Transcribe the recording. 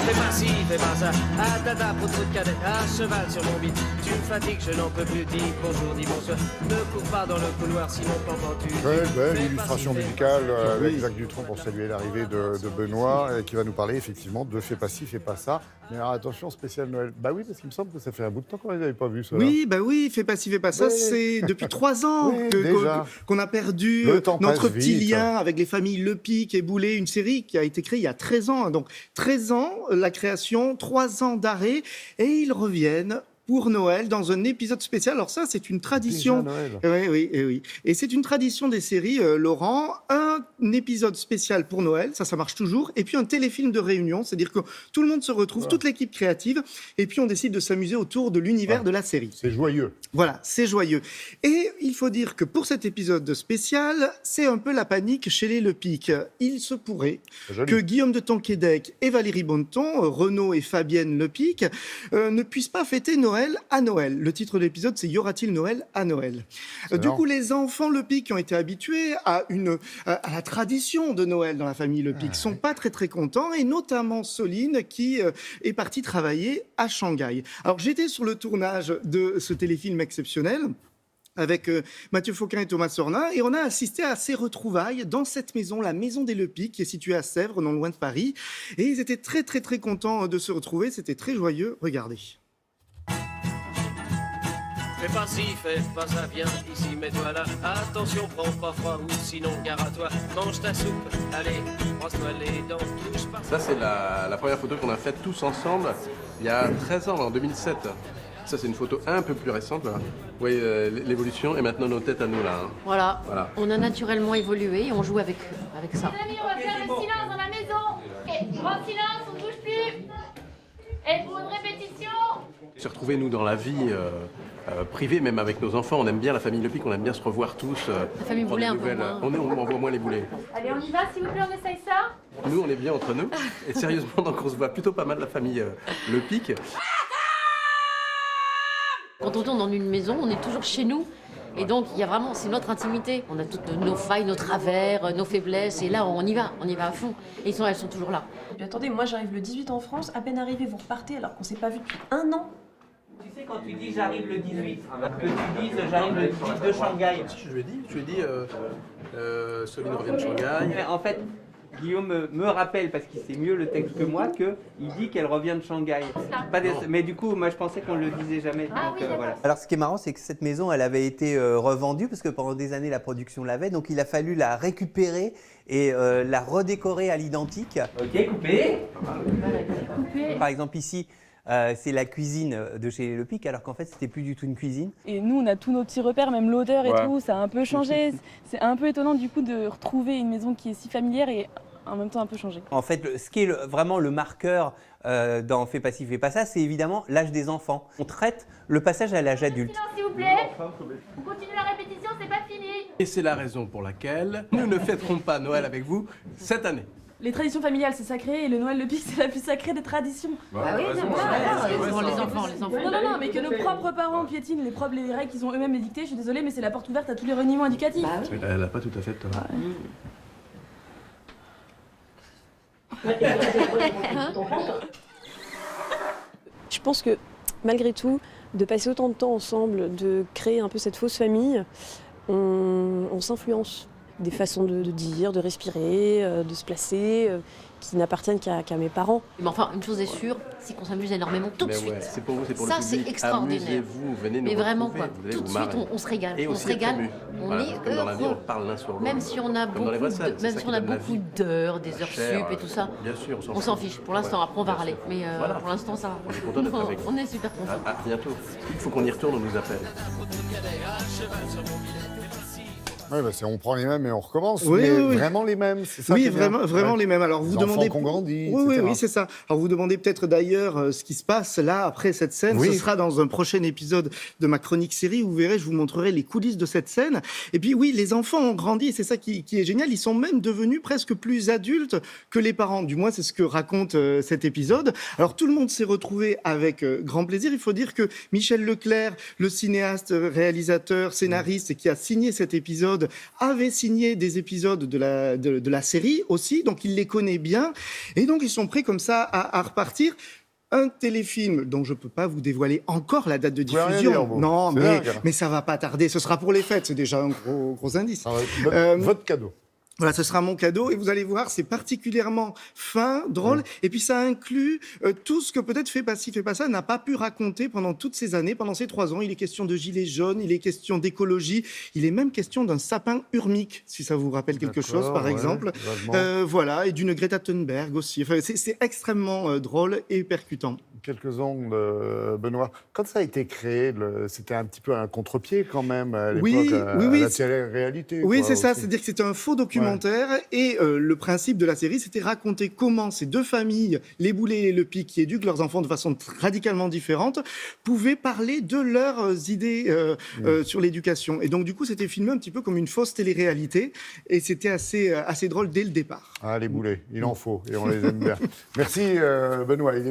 Fais pas ci, fais pas ça. Ah dada, pour trop de cadette, à cheval sur mon bide. Tu me fatigues, je n'en peux plus. Dis bonjour, dis bonsoir. Ne cours pas dans le couloir, sinon t'entends-tu. Très belle illustration musicale avec Jacques Dutronc pour saluer l'arrivée de Benoît, qui va nous parler effectivement de Fais pas ci, fais pas ça. Mais alors attention, spécial Noël. Bah oui, parce qu'il me semble que ça fait un bout de temps qu'on ne les avait pas vus, ceux-là. Oui, Fais pas ci, fais pas ça. C'est depuis 3 ans qu'on a perdu notre petit lien avec les familles Lepic et Boulet, une série qui a été créée il y a 13 ans. Donc 13 ans, la création, 3 ans d'arrêt, et ils reviennent pour Noël dans un épisode spécial. Alors ça, c'est une tradition. Oui. Et c'est une tradition des séries, Laurent. Un épisode spécial pour Noël, ça marche toujours. Et puis un téléfilm de réunion, c'est-à-dire que tout le monde se retrouve, toute l'équipe créative, et puis on décide de s'amuser autour de l'univers de la série. C'est joyeux. Voilà, c'est joyeux. Et il faut dire que pour cet épisode spécial, c'est un peu la panique chez les Lepic. Il se pourrait que Guillaume de Tonquédec et Valérie Bonneton, Renaud et Fabienne Lepic, ne puissent pas fêter Noël à Noël. Le titre de l'épisode, c'est « Y aura-t-il Noël à Noël ?» Du coup, les enfants Lepic qui ont été habitués à la tradition de Noël dans la famille Lepic sont pas très très contents, et notamment Soline qui est partie travailler à Shanghai. Alors j'étais sur le tournage de ce téléfilm exceptionnel avec Mathieu Fauquin et Thomas Sornin, et on a assisté à ces retrouvailles dans cette maison, la maison des Lepic, qui est située à Sèvres, non loin de Paris. Et ils étaient très très très contents de se retrouver, c'était très joyeux. Regardez. Fais pas ci, fais pas ça, viens ici, mets-toi là. Attention, prends pas froid ou sinon gare à toi. Mange ta soupe, allez, brosse-toi les dents, touche pas. Ça, c'est la première photo qu'on a faite tous ensemble il y a 13 ans, en 2007. Ça, c'est une photo un peu plus récente, là. Vous voyez l'évolution, et maintenant nos têtes à nous, là. Hein. Voilà, on a naturellement évolué et on joue avec ça. Les amis, on va faire le silence dans la maison. Grand silence, on ne bouge plus. Et pour une répétition. Se retrouver, nous, dans la vie privée, même avec nos enfants. On aime bien la famille Lepic, on aime bien se revoir tous. La famille Boulet, un peu moins. On voit moins les Boulets. Allez, on y va, s'il vous plaît, on essaye ça. Nous, on est bien entre nous. Et sérieusement, donc on se voit plutôt pas mal la famille Lepic. Quand on tourne dans une maison, on est toujours chez nous. Et donc, il y a vraiment, c'est notre intimité. On a toutes nos failles, nos travers, nos faiblesses. Et là, on y va à fond. Et elles sont toujours là. Mais attendez, moi j'arrive le 18 en France, à peine arrivé, vous repartez alors qu'on s'est pas vu depuis 1 an. Tu sais, quand tu dis j'arrive le 18, que tu dises j'arrive le 18 de Shanghai. Je lui ai dit, Soline revient de Shanghai. Mais en fait, Guillaume me rappelle, parce qu'il sait mieux le texte que moi, qu'il dit qu'elle revient de Shanghai. Mais du coup, moi je pensais qu'on ne le disait jamais. Voilà. Alors ce qui est marrant, c'est que cette maison, elle avait été revendue, parce que pendant des années, la production l'avait, donc il a fallu la récupérer et la redécorer à l'identique. Ok, coupé. Par exemple ici, c'est la cuisine de chez les Lepic, alors qu'en fait, c'était plus du tout une cuisine. Et nous, on a tous nos petits repères, même l'odeur et tout, ça a un peu changé. C'est un peu étonnant du coup de retrouver une maison qui est si familière et en même temps un peu changée. En fait, ce qui est vraiment le marqueur dans Fais pas ci, fais pas ça, c'est évidemment l'âge des enfants. On traite le passage à l'âge adulte. Silence, s'il vous plaît. On continue la répétition, c'est pas fini. Et c'est la raison pour laquelle nous ne fêterons pas Noël avec vous cette année. Les traditions familiales, c'est sacré, et le Noël Lepic, c'est la plus sacrée des traditions. Ah oui, pour les enfants. Non, mais que nos propres parents piétinent les règles qu'ils ont eux-mêmes édictées, je suis désolée, mais c'est la porte ouverte à tous les reniements éducatifs. Bah oui. Elle n'a pas tout à fait tort. Je pense que malgré tout, de passer autant de temps ensemble, de créer un peu cette fausse famille, on s'influence. Des façons de dire, de respirer, de se placer, qui n'appartiennent qu'à mes parents. Mais enfin, une chose est sûre, c'est qu'on s'amuse énormément tout de suite. C'est pour vous, c'est pour ça, le public. C'est extraordinaire. Amusez-vous, venez nous mais vraiment, retrouver, quoi. Tout de suite, on se régale. Et on se régale. On est comme dans la vie, on heureux. parle l'un sur l'autre. Même si on a beaucoup d'heures, des heures sup et tout ça. Bien sûr, on s'en fiche. Pour l'instant, après on va râler. Mais pour l'instant, ça va. On est content d'être avec vous. On est super contents. À bientôt. Il faut qu'on y retourne, on nous appelle. Ouais, bah on prend les mêmes et on recommence. Vraiment les mêmes, c'est ça. Oui, vraiment les mêmes. Alors vous demandez. Qu'on grandit, oui, c'est ça. Alors vous demandez peut-être d'ailleurs ce qui se passe là après cette scène. Ce sera dans un prochain épisode de ma chronique série où vous verrez, je vous montrerai les coulisses de cette scène. Et puis oui, les enfants ont grandi, et c'est ça qui est génial. Ils sont même devenus presque plus adultes que les parents. Du moins, c'est ce que raconte cet épisode. Alors tout le monde s'est retrouvé avec grand plaisir. Il faut dire que Michel Leclerc, le cinéaste, réalisateur, scénariste, qui a signé cet épisode, épisodes, avait signé des épisodes de la série aussi, donc il les connaît bien. Et donc, ils sont prêts comme ça à repartir. Un téléfilm dont je ne peux pas vous dévoiler encore la date de diffusion. Non, mais ça ne va pas tarder. Ce sera pour les fêtes. C'est déjà un gros indice. Votre cadeau. Voilà, ce sera mon cadeau et vous allez voir, c'est particulièrement fin, drôle et puis ça inclut tout ce que peut-être Fais pas ci, fais pas ça n'a pas pu raconter pendant toutes ces années, pendant ces 3 ans. Il est question de gilets jaunes, il est question d'écologie, il est même question d'un sapin urmique, si ça vous rappelle quelque chose par exemple. Voilà, et d'une Greta Thunberg aussi. Enfin, c'est extrêmement drôle et percutant. Quelques ondes, Benoît. Quand ça a été créé, c'était un petit peu un contre-pied quand même à l'époque, la télé-réalité. Oui, c'est ça. C'est-à-dire que c'était un faux documentaire et le principe de la série, c'était raconter comment ces 2 familles, les Boulets et le Pic, qui éduquent leurs enfants de façon radicalement différente, pouvaient parler de leurs idées sur l'éducation. Et donc, du coup, c'était filmé un petit peu comme une fausse télé-réalité et c'était assez drôle dès le départ. Ah, les Boulets, il en faut et on les aime bien. Merci, Benoît.